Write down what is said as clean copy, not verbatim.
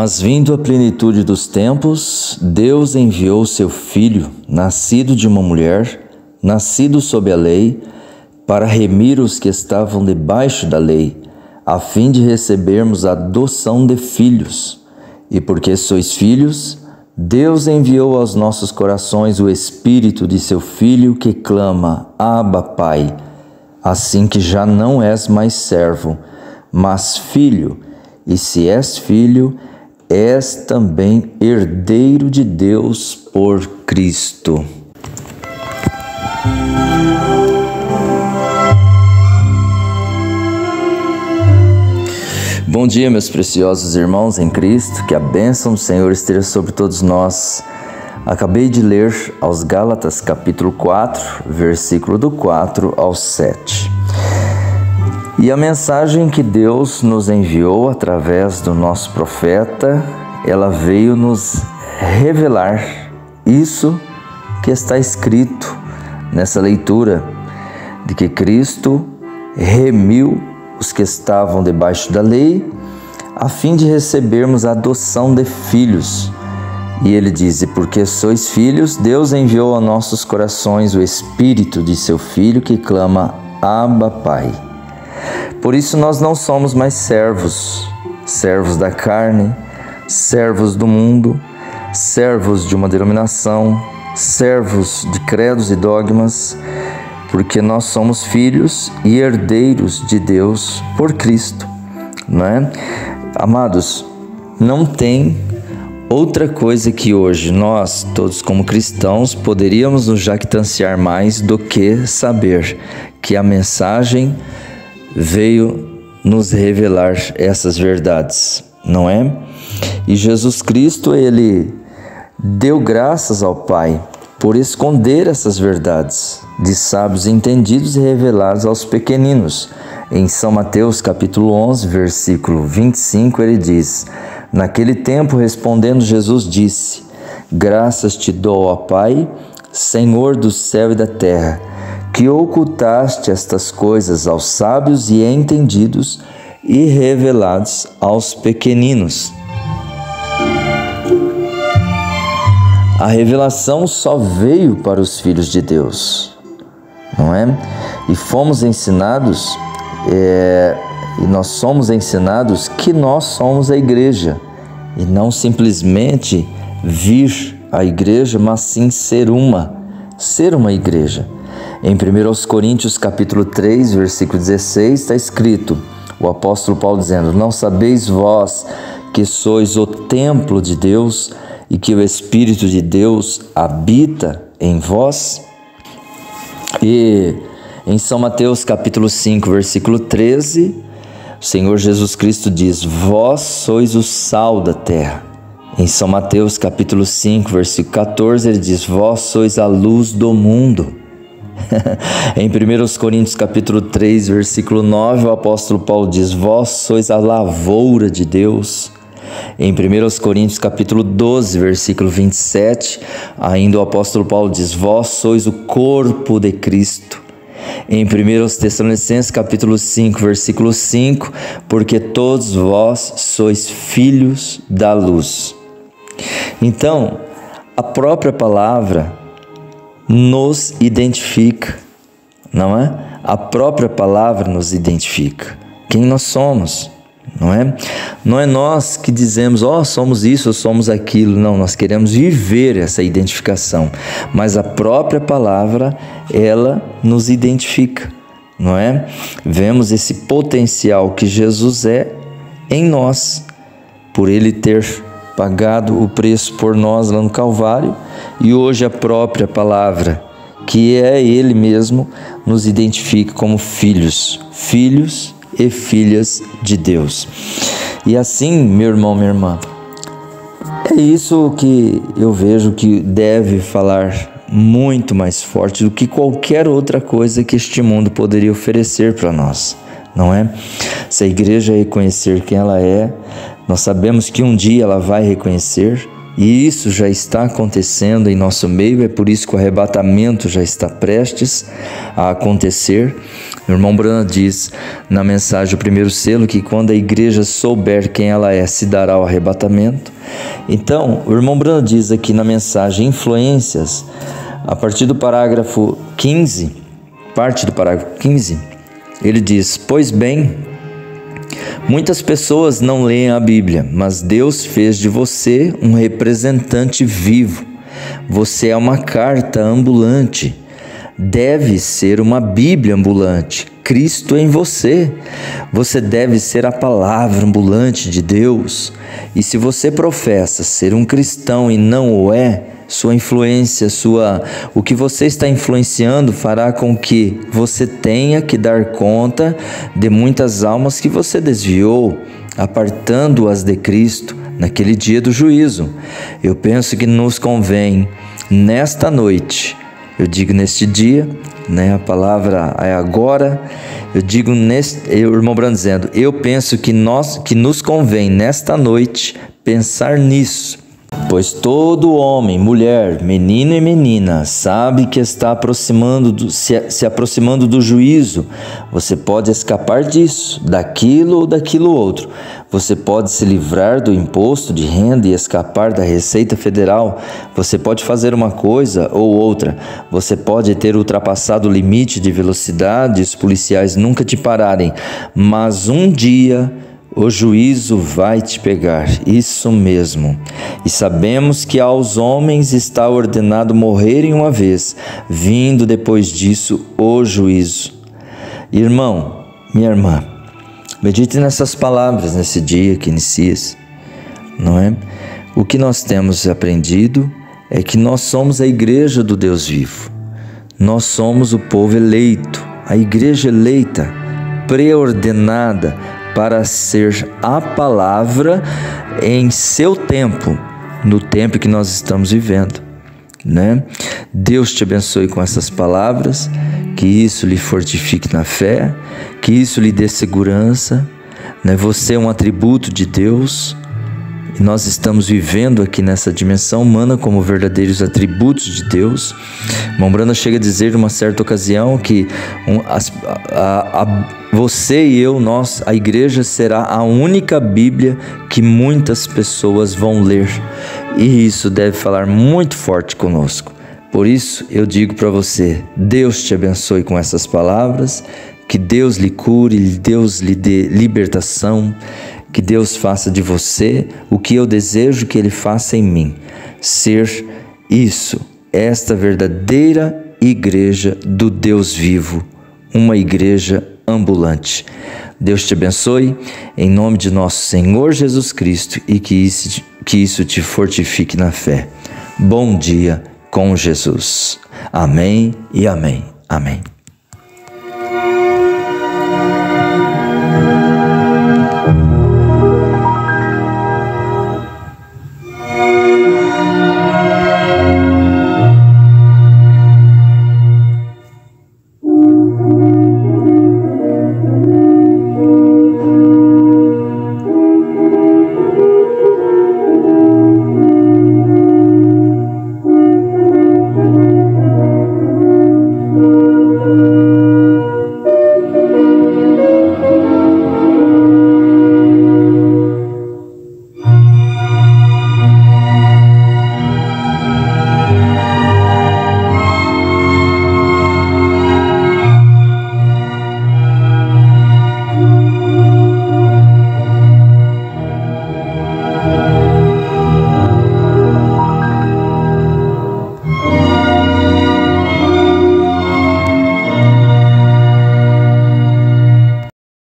Mas vindo a plenitude dos tempos, Deus enviou seu Filho, nascido de uma mulher, nascido sob a lei, para remir os que estavam debaixo da lei, a fim de recebermos a adoção de filhos. E porque sois filhos, Deus enviou aos nossos corações o Espírito de seu Filho que clama, Abba, Pai. Assim que já não és mais servo, mas filho, e se és filho, és também herdeiro de Deus por Cristo. Bom dia, meus preciosos irmãos em Cristo, que a bênção do Senhor esteja sobre todos nós. Acabei de ler aos Gálatas capítulo 4, versículo do 4 ao 7. E a mensagem que Deus nos enviou através do nosso profeta, ela veio nos revelar isso que está escrito nessa leitura, de que Cristo remiu os que estavam debaixo da lei, a fim de recebermos a adoção de filhos. E ele diz, e porque sois filhos, Deus enviou a nossos corações o Espírito de seu Filho que clama, Abba, Pai. Por isso nós não somos mais servos da carne, servos do mundo, servos de uma denominação, servos de credos e dogmas, porque nós somos filhos e herdeiros de Deus por Cristo, não é? Amados, não tem outra coisa que hoje nós, todos como cristãos, poderíamos nos jactanciar mais do que saber que a mensagem veio nos revelar essas verdades, não é? E Jesus Cristo, ele deu graças ao Pai por esconder essas verdades de sábios entendidos e revelados aos pequeninos. Em São Mateus capítulo 11, versículo 25, ele diz, naquele tempo, respondendo Jesus, disse, graças te dou, ó Pai, Senhor do céu e da terra, que ocultaste estas coisas aos sábios e entendidos e revelados aos pequeninos. A revelação só veio para os filhos de Deus, não é? E fomos ensinados, e nós somos ensinados que nós somos a igreja, e não simplesmente vir à igreja, mas sim ser uma igreja. Em 1 Coríntios capítulo 3, versículo 16, está escrito, o apóstolo Paulo dizendo, não sabeis vós que sois o templo de Deus e que o Espírito de Deus habita em vós? E em São Mateus capítulo 5, versículo 13, o Senhor Jesus Cristo diz, vós sois o sal da terra. Em São Mateus capítulo 5, versículo 14, ele diz, vós sois a luz do mundo. Em 1 Coríntios capítulo 3, versículo 9, o apóstolo Paulo diz, vós sois a lavoura de Deus. Em 1 Coríntios capítulo 12, versículo 27, ainda o apóstolo Paulo diz, vós sois o corpo de Cristo. Em 1 Tessalonicenses capítulo 5, versículo 5, porque todos vós sois filhos da luz. Então, a própria palavra nos identifica, não é? A própria palavra nos identifica. Quem nós somos, não é? Não é nós que dizemos, somos isso ou somos aquilo. Não, nós queremos viver essa identificação. Mas a própria palavra, ela nos identifica, não é? Vemos esse potencial que Jesus é em nós, por Ele ter pagado o preço por nós lá no Calvário, e hoje a própria palavra, que é Ele mesmo, nos identifica como filhos e filhas de Deus. E assim, meu irmão, minha irmã, é isso que eu vejo que deve falar muito mais forte do que qualquer outra coisa que este mundo poderia oferecer para nós, não é? Se a igreja reconhecer quem ela é, nós sabemos que um dia ela vai reconhecer, E isso já está acontecendo em nosso meio, é por isso que o arrebatamento já está prestes a acontecer. O irmão Branham diz na mensagem, o primeiro selo, que quando a igreja souber quem ela é, se dará o arrebatamento. Então, o irmão Branham diz aqui na mensagem Influências, a partir do parágrafo 15, parte do parágrafo 15, ele diz: pois bem, muitas pessoas não leem a Bíblia, mas Deus fez de você um representante vivo. Você é uma carta ambulante. Deve ser uma Bíblia ambulante. Cristo em você. Você deve ser a palavra ambulante de Deus. E se você professa ser um cristão e não o é, sua influência, o que você está influenciando fará com que você tenha que dar conta de muitas almas que você desviou, apartando-as de Cristo naquele dia do juízo. Eu penso que nos convém, nesta noite, eu digo neste dia, a palavra é agora, eu digo o irmão Branham dizendo, eu penso que nos convém nesta noite pensar nisso. Pois todo homem, mulher, menino e menina sabe que está se aproximando do juízo. Você pode escapar disso, daquilo ou daquilo outro. Você pode se livrar do imposto de renda e escapar da Receita Federal. Você pode fazer uma coisa ou outra. Você pode ter ultrapassado o limite de velocidade, os policiais nunca te pararem. Mas um dia o juízo vai te pegar, isso mesmo. E sabemos que aos homens está ordenado morrerem uma vez, vindo depois disso o juízo. Irmão, minha irmã, medite nessas palavras nesse dia que inicia-se, não é? O que nós temos aprendido é que nós somos a igreja do Deus vivo. Nós somos o povo eleito, a igreja eleita, preordenada, para ser a palavra em seu tempo, no tempo que nós estamos vivendo, né? Deus te abençoe com essas palavras, que isso lhe fortifique na fé, que isso lhe dê segurança, né? Você é um atributo de Deus, e nós estamos vivendo aqui nessa dimensão humana como verdadeiros atributos de Deus. Irmão Branham chega a dizer em uma certa ocasião que você e eu, a igreja será a única Bíblia que muitas pessoas vão ler. E isso deve falar muito forte conosco. Por isso eu digo para você, Deus te abençoe com essas palavras, que Deus lhe cure, Deus lhe dê libertação, que Deus faça de você o que eu desejo que Ele faça em mim, ser isso, esta verdadeira igreja do Deus vivo, uma igreja ambulante. Deus te abençoe, em nome de nosso Senhor Jesus Cristo, e que isso te fortifique na fé. Bom dia com Jesus. Amém e amém. Amém.